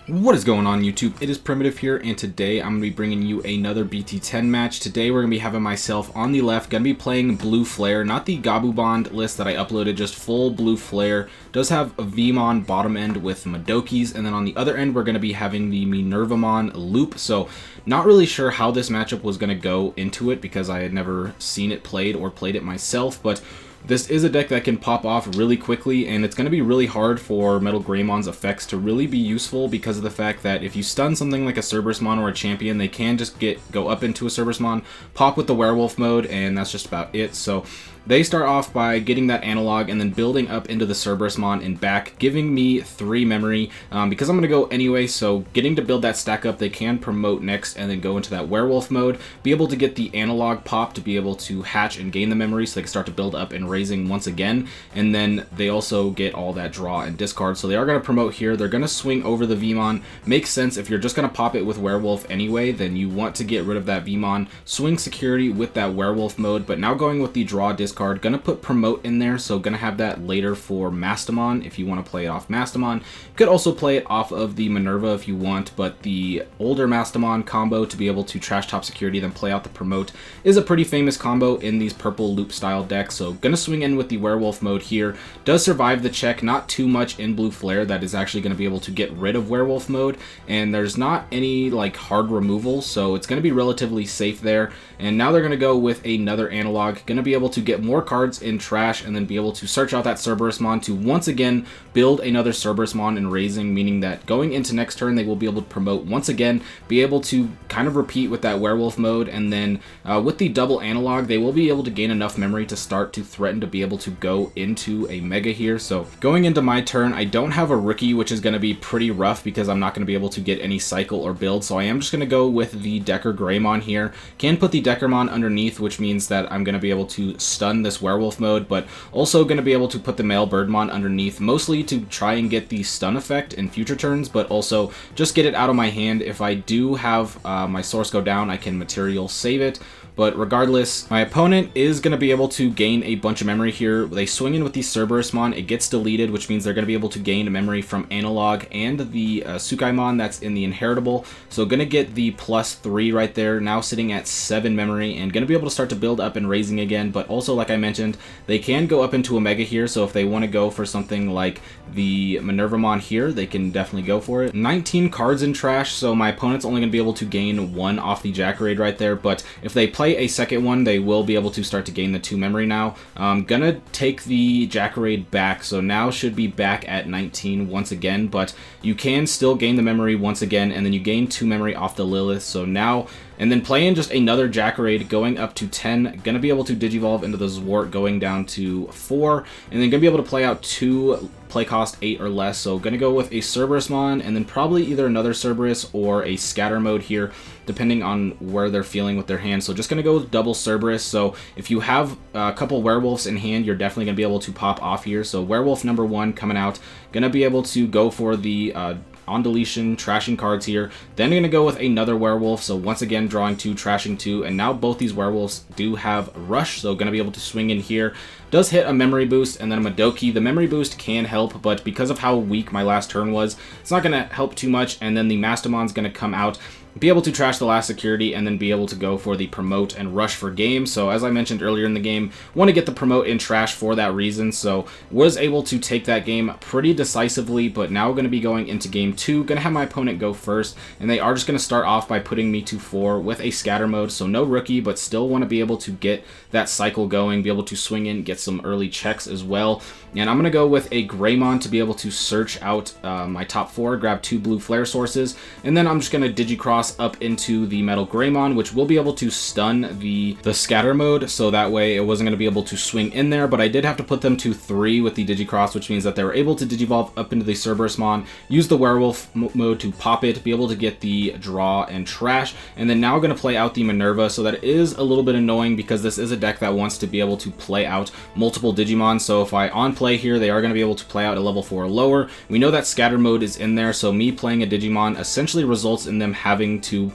What is going on, YouTube? It is Primitive here, and today I'm going to be bringing you another BT10 match. Today we're going to be having myself on the left, going to be playing Blue Flare, not the Gabubond list that I uploaded, just full Blue Flare. Does have a Vmon bottom end with Madokis, and then on the other end we're going to be having the Minervamon loop. So not really sure how this matchup was going to go into it because I had never seen it played or played it myself, but this is a deck that can pop off really quickly, and it's going to be really hard for Metal Greymon's effects to really be useful because of the fact that if you stun something like a Cerberusmon or a champion, they can just go up into a Cerberusmon, pop with the werewolf mode, and that's just about it. So they start off by getting that analog and then building up into the Cerberusmon and back, giving me 3 memory because I'm going to go anyway, so getting to build that stack up, they can promote next and then go into that werewolf mode, be able to get the analog pop to be able to hatch and gain the memory so they can start to build up and raising once again, and then they also get all that draw and discard, so they are going to promote here. They're going to swing over the Vmon. Makes sense if you're just going to pop it with werewolf anyway, then you want to get rid of that Vmon, swing security with that werewolf mode, but now going with the draw discard, gonna put promote in there, so gonna have that later for Mastamon if you want to play it off Mastamon. Could also play it off of the Minerva if you want, but the older Mastamon combo to be able to trash top security then play out the promote is a pretty famous combo in these purple loop style decks, so gonna swing in with the werewolf mode here. Does survive the check, not too much in Blue Flare that is actually going to be able to get rid of werewolf mode, and there's not any like hard removal, so it's going to be relatively safe there. And now they're going to go with another analog, going to be able to get more cards in trash and then be able to search out that Cerberusmon to once again build another Cerberusmon in raising, meaning that going into next turn they will be able to promote once again, be able to kind of repeat with that werewolf mode, and then with the double analog they will be able to gain enough memory to start to threaten to be able to go into a mega here. So going into my turn, I don't have a rookie, which is going to be pretty rough because I'm not going to be able to get any cycle or build, so I am just going to go with the Decker Greymon here. Can put the Deckermon underneath, which means that I'm going to be able to stun this werewolf mode, but also going to be able to put the male Birdmon underneath, mostly to try and get the stun effect in future turns, but also just get it out of my hand. If I do have my source go down, I can material save it. But regardless, my opponent is going to be able to gain a bunch of memory here. They swing in with the Cerberusmon, it gets deleted, which means they're going to be able to gain memory from Analog and the Sukaimon that's in the Inheritable. So going to get the +3 right there, now sitting at 7 memory, and going to be able to start to build up and raising again. But also, like I mentioned, they can go up into a Mega here, so if they want to go for something like the Minervamon here, they can definitely go for it. 19 cards in trash, so my opponent's only going to be able to gain 1 off the Jackarade right there, but if they play a second one, they will be able to start to gain the 2 memory now. Gonna take the Jackarade back, so now should be back at 19 once again, but you can still gain the memory once again, and then you gain 2 memory off the Lilith, so now, and then playing just another Jackarade going up to 10, gonna be able to Digivolve into the Zwart going down to 4, and then gonna be able to play out 2 play cost 8 or less, so gonna go with a Cerberusmon, and then probably either another Cerberus or a Scatter mode here, depending on where they're feeling with their hand. So just gonna go with double Cerberus, so if you have a couple werewolves in hand, you're definitely gonna be able to pop off here. So werewolf number 1 coming out, gonna be able to go for the on deletion, trashing cards here. Then I'm going to go with another werewolf, so once again drawing 2, trashing 2, and now both these werewolves do have rush, so going to be able to swing in here. Does hit a memory boost and then a Madoki. The memory boost can help, but because of how weak my last turn was, it's not going to help too much, and then the Mastamon's going to come out, be able to trash the last security, and then be able to go for the promote and rush for game. So as I mentioned earlier in the game, want to get the promote in trash for that reason, so was able to take that game pretty decisively. But now going to be going into game 2, going to have my opponent go first, and they are just going to start off by putting me to 4 with a scatter mode, so no rookie, but still want to be able to get that cycle going, be able to swing in, get some early checks as well. And I'm going to go with a Greymon to be able to search out my top 4, grab 2 blue flare sources, and then I'm just going to Digicross up into the Metal Greymon, which will be able to stun the scatter mode, so that way it wasn't going to be able to swing in there, but I did have to put them to 3 with the Digicross, which means that they were able to Digivolve up into the Cerberusmon, use the werewolf mode to pop it, be able to get the draw and trash, and then now going to play out the Minerva, so that is a little bit annoying because this is a deck that wants to be able to play out multiple Digimon, so if I on play here, they are going to be able to play out a level 4 or lower. We know that scatter mode is in there, so me playing a Digimon essentially results in them having to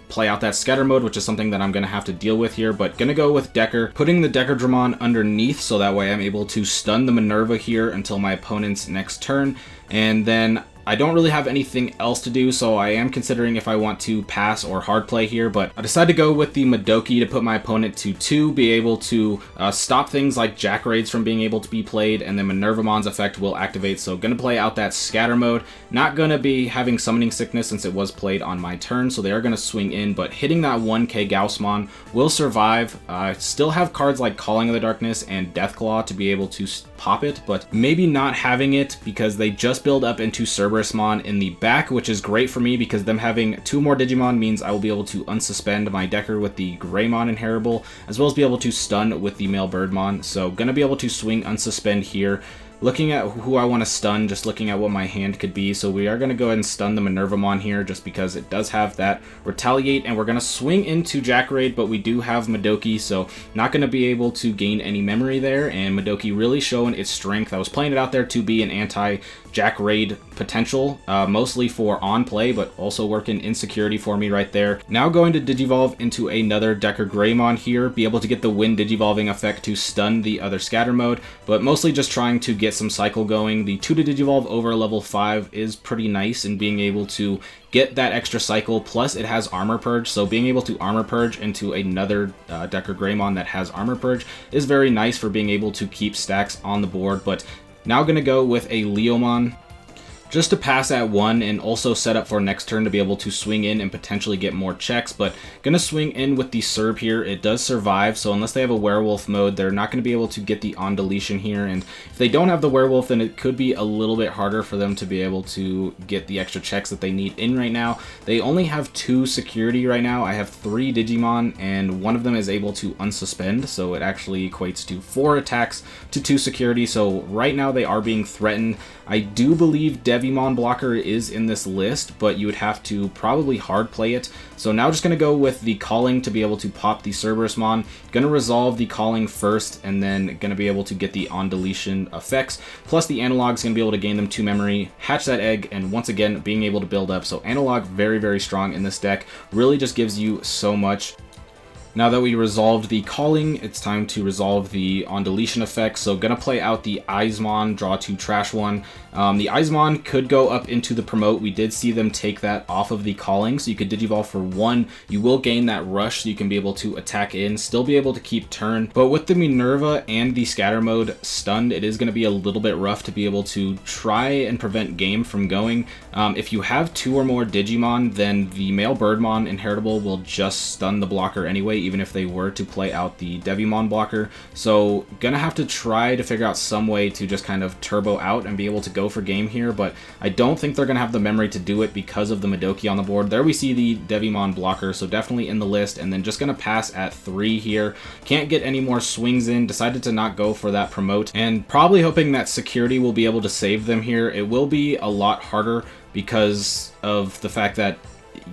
play out that scatter mode, which is something that I'm going to have to deal with here, but going to go with Decker, putting the Decker Dramon underneath, so that way I'm able to stun the Minerva here until my opponent's next turn. And then I don't really have anything else to do, so I am considering if I want to pass or hard play here, but I decided to go with the Madoki to put my opponent to 2, be able to stop things like Jack Raids from being able to be played, and then Minervamon's effect will activate, so gonna play out that scatter mode. Not gonna be having Summoning Sickness since it was played on my turn, so they are gonna swing in, but hitting that 1k Gaussmon will survive. Still have cards like Calling of the Darkness and Deathclaw to be able to pop it, but maybe not having it because they just build up into Cerberusmon in the back, which is great for me because them having 2 more Digimon means I will be able to unsuspend my Decker with the Greymon inheritable, as well as be able to stun with the Male Birdmon. So gonna be able to swing unsuspend here. Looking at who I want to stun, just looking at what my hand could be. So we are going to go ahead and stun the Minervamon here just because it does have that Retaliate, and we're going to swing into Jack Raid, but we do have Madoki, so not going to be able to gain any memory there, and Madoki really showing its strength. I was playing it out there to be an anti-Jack Raid potential, mostly for on play, but also working in security for me right there. Now going to Digivolve into another Decker Greymon here, be able to get the Wind Digivolving effect to stun the other scatter mode, but mostly just trying to get some cycle going. The 2 to Digivolve over level 5 is pretty nice in being able to get that extra cycle, plus it has Armor Purge, so being able to Armor Purge into another Decker Greymon that has Armor Purge is very nice for being able to keep stacks on the board. But now gonna go with a Leomon just to pass at 1 and also set up for next turn to be able to swing in and potentially get more checks, but gonna swing in with the Cerb here. It does survive, so unless they have a werewolf mode, they're not gonna be able to get the on deletion here, and if they don't have the werewolf, then it could be a little bit harder for them to be able to get the extra checks that they need in right now. They only have 2 security right now. I have 3 Digimon, and one of them is able to unsuspend, so it actually equates to 4 attacks to 2 security, so right now they are being threatened. I do believe Devimon blocker is in this list, but you would have to probably hard play it. So now just going to go with the Calling to be able to pop the Cerberusmon. Going to resolve the Calling first, and then going to be able to get the on deletion effects. Plus the Analog is going to be able to gain them 2 memory, hatch that egg, and once again being able to build up. So Analog very, very strong in this deck. Really just gives you so much. Now that we resolved the Calling, it's time to resolve the on deletion effect. So gonna play out the Eismon, draw 2, trash 1. The Eismon could go up into the promote. We did see them take that off of the Calling, so you could Digivolve for 1. You will gain that rush, so you can be able to attack in, still be able to keep turn. But with the Minerva and the scatter mode stunned, it is gonna be a little bit rough to be able to try and prevent game from going. If you have 2 or more Digimon, then the Male Birdmon inheritable will just stun the blocker anyway, even if they were to play out the Devimon blocker. So gonna have to try to figure out some way to just kind of turbo out and be able to go for game here, but I don't think they're gonna have the memory to do it because of the Madoki on the board. There we see the Devimon blocker, so definitely in the list, and then just gonna pass at 3 here. Can't get any more swings in, decided to not go for that promote, and probably hoping that security will be able to save them here. It will be a lot harder because of the fact that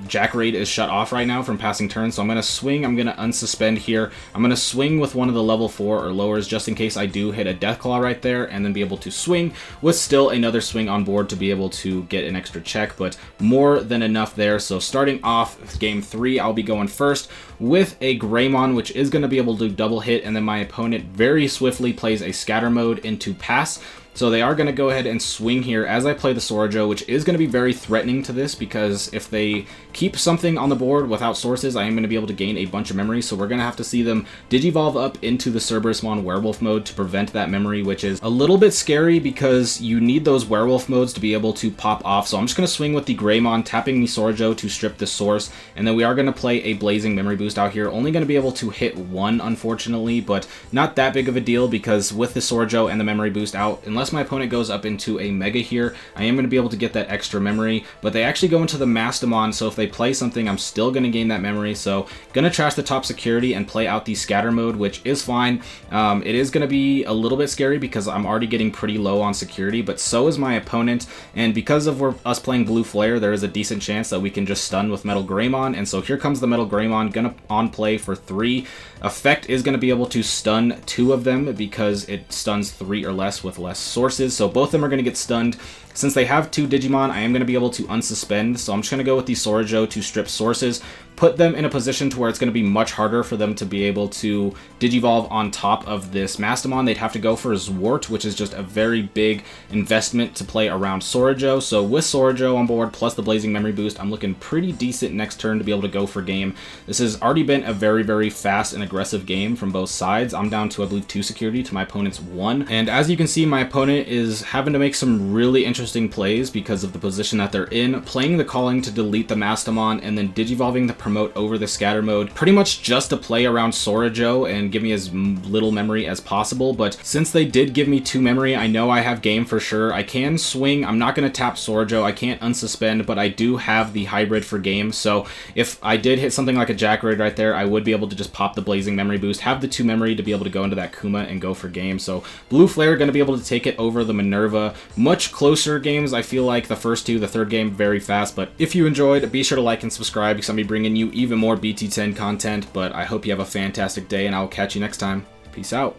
Jack Raid is shut off right now from passing turns, so I'm going to swing, I'm going to unsuspend here. I'm going to swing with one of the level 4 or lowers just in case I do hit a Deathclaw right there, and then be able to swing with still another swing on board to be able to get an extra check, but more than enough there. So starting off game 3, I'll be going first with a Greymon, which is going to be able to double hit, and then my opponent very swiftly plays a scatter mode into pass. So they are going to go ahead and swing here as I play the Sorojo, which is going to be very threatening to this, because if they keep something on the board without sources, I am going to be able to gain a bunch of memory. So we're going to have to see them Digivolve up into the Cerberusmon Werewolf mode to prevent that memory, which is a little bit scary because you need those Werewolf modes to be able to pop off. So I'm just going to swing with the Greymon, tapping the Sorojo to strip the source, and then we are going to play a Blazing Memory Boost out here. Only going to be able to hit 1, unfortunately, but not that big of a deal because with the Sorojo and the Memory Boost out, unless my opponent goes up into a Mega here, I am going to be able to get that extra memory, but they actually go into the Mastamon, so if they play something, I'm still going to gain that memory. So going to trash the top security and play out the scatter mode, which is fine. It is going to be a little bit scary because I'm already getting pretty low on security, but so is my opponent, and because of us playing Blue Flare, there is a decent chance that we can just stun with Metal Greymon, and so here comes the Metal Greymon, going to on play for 3. Effect is going to be able to stun 2 of them because it stuns 3 or less with less sources, so both of them are going to get stunned. Since they have 2 Digimon, I am going to be able to unsuspend, so I'm just going to go with the Sorojo to strip sources, put them in a position to where it's going to be much harder for them to be able to Digivolve on top of this Mastamon. They'd have to go for Zwart, which is just a very big investment to play around Sorojo. So with Sorojo on board, plus the Blazing Memory Boost, I'm looking pretty decent next turn to be able to go for game. This has already been a very, very fast and aggressive game from both sides. I'm down to, I believe, 2 security to my opponent's 1. And as you can see, my opponent is having to make some really interesting plays because of the position that they're in, playing the Calling to delete the Mastamon, and then Digivolving the Promote over the Scatter Mode, pretty much just to play around Sorojo and give me as little memory as possible. But since they did give me 2 memory, I know I have game for sure. I can swing. I'm not going to tap Sorojo. I can't unsuspend, but I do have the hybrid for game. So if I did hit something like a Jack Raid right there, I would be able to just pop the Blazing Memory Boost, have the 2 memory to be able to go into that Kuma and go for game. So Blue Flare going to be able to take it over the Minerva. Much closer games, I feel like. The first 2, the third game, very fast. But if you enjoyed, be sure to like and subscribe because I'm going to be bringing you even more BT10 content. But I hope you have a fantastic day, and I will catch you next time. Peace out.